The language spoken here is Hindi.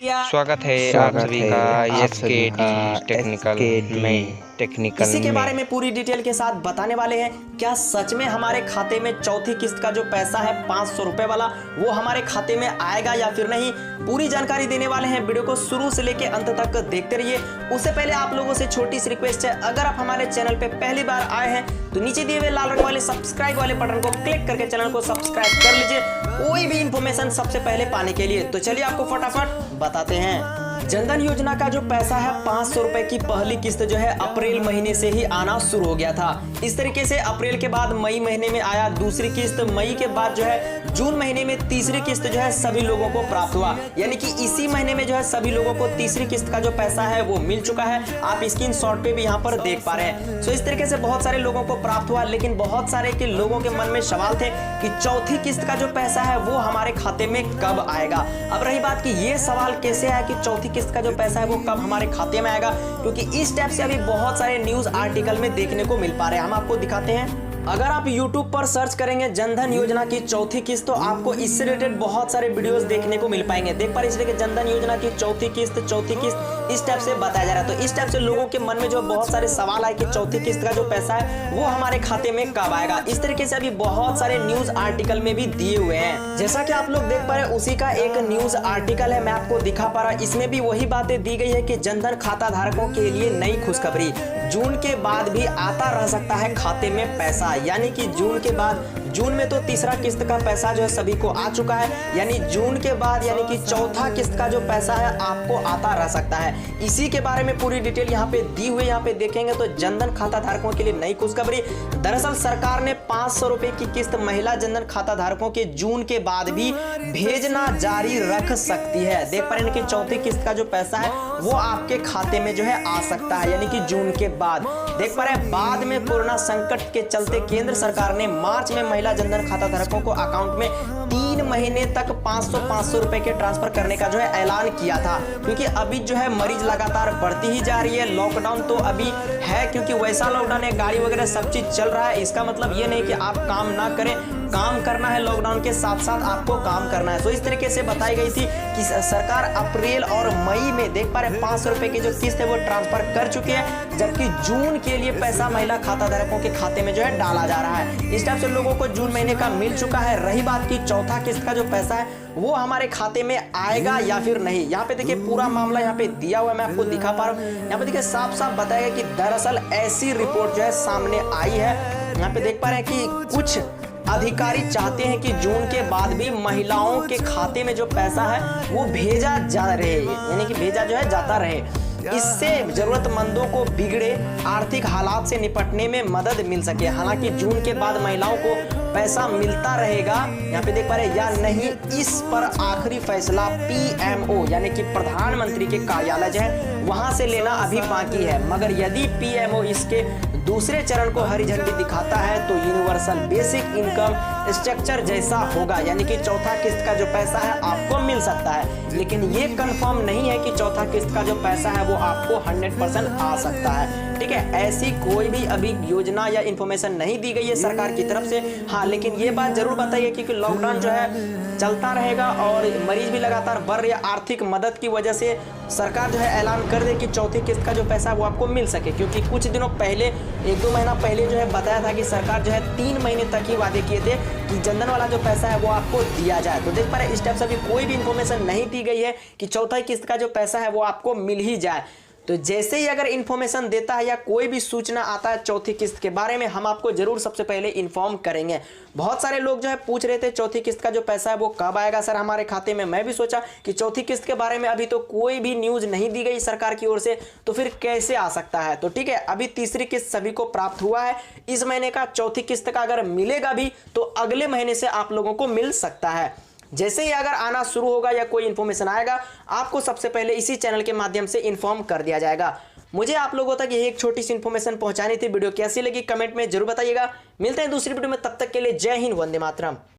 स्वागत है आप सभी का एसकेडी टेक्निकल में इसी के बारे में पूरी डिटेल के साथ बताने वाले हैं। क्या सच में हमारे खाते में चौथी किस्त का जो पैसा है 500 रुपए वाला वो हमारे खाते में आएगा या फिर नहीं, पूरी जानकारी देने वाले हैं। वीडियो को शुरू से लेकर अंत तक देखते रहिए। उससे पहले आप लोगों से छोटी सी रिक्वेस्ट है, अगर आप हमारे चैनल पे पहली बार आए हैं तो नीचे दिए हुए लाल रंग वाले सब्सक्राइब वाले बटन को क्लिक करके चैनल को सब्सक्राइब कर लीजिए कोई भी इंफॉर्मेशन सबसे पहले पाने के लिए। तो चलिए आपको फटाफट बताते हैं। जनधन योजना का जो पैसा है 500 रुपए की पहली किस्त जो है अप्रैल महीने से ही आना शुरू हो गया था। इस तरीके से अप्रैल के बाद मई महीने में आया दूसरी किस्त, मई के बाद जो है जून महीने में तीसरी किस्त जो है सभी लोगों को प्राप्त हुआ। यानी कि इसी महीने में जो है सभी लोगों को तीसरी किस्त का जो पैसा है वो मिल चुका है। आप स्क्रीनशॉट पे भी यहाँ पर देख पा रहे हैं। सो इस तरीके से बहुत सारे लोगों को प्राप्त हुआ, लेकिन बहुत सारे के लोगों के मन में सवाल थे कि चौथी किस्त का जो पैसा है वो हमारे खाते में कब आएगा। अब रही बात कि ये सवाल कैसे है कि चौथी किस्त का जो पैसा है वो कब हमारे खाते में आएगा, क्योंकि इस टाइप से अभी बहुत सारे न्यूज आर्टिकल में देखने को मिल पा रहे हैं। हम आपको दिखाते हैं। अगर आप YouTube पर सर्च करेंगे जनधन योजना की चौथी किस्त तो आपको इससे रिलेटेड बहुत सारे वीडियोस देखने को मिल पाएंगे। देख पा रहे इसलिए कि जनधन योजना की चौथी किस्त इस टाइप से बताया जा रहा है। तो इस टाइप से लोगों के मन में जो बहुत सारे सवाल आए कि चौथी किस्त का जो पैसा है वो हमारे खाते में कब आएगा। इस तरीके से अभी बहुत सारे न्यूज आर्टिकल में भी दिए हुए हैं। जैसा कि आप लोग देख पा रहे हैं उसी का एक न्यूज आर्टिकल है, मैं आपको दिखा पा रहा। इसमें भी वही बातें दी गई है कि जनधन खाता धारकों के लिए नई खुशखबरी, जून के बाद भी आता रह सकता है खाते में पैसा। यानी कि जून के बाद, जून में तो तीसरा किस्त का पैसा जो है सभी को आ चुका है, यानी जून के बाद यानी कि चौथा किस्त का जो पैसा है आपको आता रह सकता है। इसी के बारे में पूरी डिटेल यहाँ पे दी हुई, यहाँ पे देखेंगे तो जनधन खाता धारकों के लिए नई खुशखबरी। दरअसल सरकार ने 500 रुपए की किस्त महिला जनधन खाता धारकों के जून के बाद भी भेजना जारी रख सकती है। देख पा रहे हैं कि चौथी किस्त का जो पैसा है वो आपके खाते में जो है आ सकता है, यानी कि जून के बाद। देख पा रहे हैं बाद में कोरोना संकट के चलते केंद्र सरकार ने मार्च में महिला जनधन खाता धारकों को अकाउंट में 3 महीने तक 500 रुपए के ट्रांसफर करने का जो है ऐलान किया था। क्योंकि अभी जो है मरीज लगातार बढ़ती ही जा रही है। लॉकडाउन तो अभी है, क्योंकि वैसा लॉकडाउन है, गाड़ी वगैरह सब चीज चल रहा है। इसका मतलब ये नहीं कि आप काम ना करें, काम करना है, लॉकडाउन के साथ साथ आपको काम करना है। तो इस तरीके से बताई गई थी कि सरकार अप्रैल और मई में देख पा रहे 500 रुपए की जो किस्त है वो ट्रांसफर कर चुके हैं, जबकि जून के लिए पैसा महिला खाता धारकों के खाते में जो है डाला जा रहा है। इस टाइप से लोगों को जून महीने का मिल चुका है। रही बात की चौथा किस्त का जो पैसा है वो हमारे खाते में आएगा या फिर नहीं, यहाँ पे देखिए पूरा मामला यहाँ पे दिया हुआ है, मैं आपको दिखा पा रहा हूँ। यहाँ पे देखिए साफ साफ बताया कि दरअसल ऐसी रिपोर्ट जो है सामने आई है। यहाँ पे देख पा रहे हैं कि कुछ अधिकारी चाहते हैं कि जून के बाद भी महिलाओं के खाते में जो पैसा है वो भेजा जा रहे, यानी कि भेजा जो है जाता रहे। इससे जरूरतमंदों को बिगड़े आर्थिक हालात से निपटने में मदद मिल सके। हालांकि जून के बाद महिलाओं को पैसा मिलता रहेगा, यहाँ पे देख पा रहे या नहीं, इस पर आखिरी फैसला पीएमओ यानी कि प्रधानमंत्री के कार्यालय जो है वहां से लेना अभी बाकी है। मगर यदि पीएमओ इसके दूसरे चरण को हरी झंडी दिखाता है तो यूनिवर्सल बेसिक इनकम स्ट्रक्चर जैसा होगा, यानी कि चौथा किस्त का जो पैसा है आपको मिल सकता है। लेकिन ये कंफर्म नहीं है कि चौथा किस्त का जो पैसा है वो आपको 100% आ सकता है। ठीक है, ऐसी कोई भी अभी योजना या इंफॉर्मेशन नहीं दी गई है सरकार की तरफ से। हाँ, लेकिन ये बात जरूर बताइए कि लॉकडाउन जो है चलता रहेगा और मरीज भी लगातार बढ़ रही है। आर्थिक मदद की वजह से सरकार जो है ऐलान कर दे कि चौथी किस्त का जो पैसा है वो आपको मिल सके, क्योंकि कुछ दिनों पहले, 1-2 महीना पहले जो है बताया था कि सरकार जो है 3 महीने तक ही वादे किए थे कि जनधन वाला जो पैसा है वो आपको दिया जाए। तो देख पा रहे इस टाइप से अभी कोई भी इंफॉर्मेशन नहीं दी गई है कि चौथा किस्त का जो पैसा है वो आपको मिल ही जाए। तो जैसे ही अगर इंफॉर्मेशन देता है या कोई भी सूचना आता है चौथी किस्त के बारे में, हम आपको जरूर सबसे पहले इन्फॉर्म करेंगे। बहुत सारे लोग जो है पूछ रहे थे चौथी किस्त का जो पैसा है वो कब आएगा सर हमारे खाते में। मैं भी सोचा कि चौथी किस्त के बारे में अभी तो कोई भी न्यूज नहीं दी गई सरकार की ओर से, तो फिर कैसे आ सकता है। तो ठीक है, अभी तीसरी किस्त सभी को प्राप्त हुआ है इस महीने का। चौथी किस्त का अगर मिलेगा भी तो अगले महीने से आप लोगों को मिल सकता है। जैसे ही अगर आना शुरू होगा या कोई इंफॉर्मेशन आएगा आपको सबसे पहले इसी चैनल के माध्यम से इन्फॉर्म कर दिया जाएगा। मुझे आप लोगों तक ये एक छोटी सी इंफॉर्मेशन पहुंचानी थी। वीडियो कैसी लगी कमेंट में जरूर बताइएगा। मिलते हैं दूसरी वीडियो में, तब तक के लिए जय हिंद, वंदे मातरम।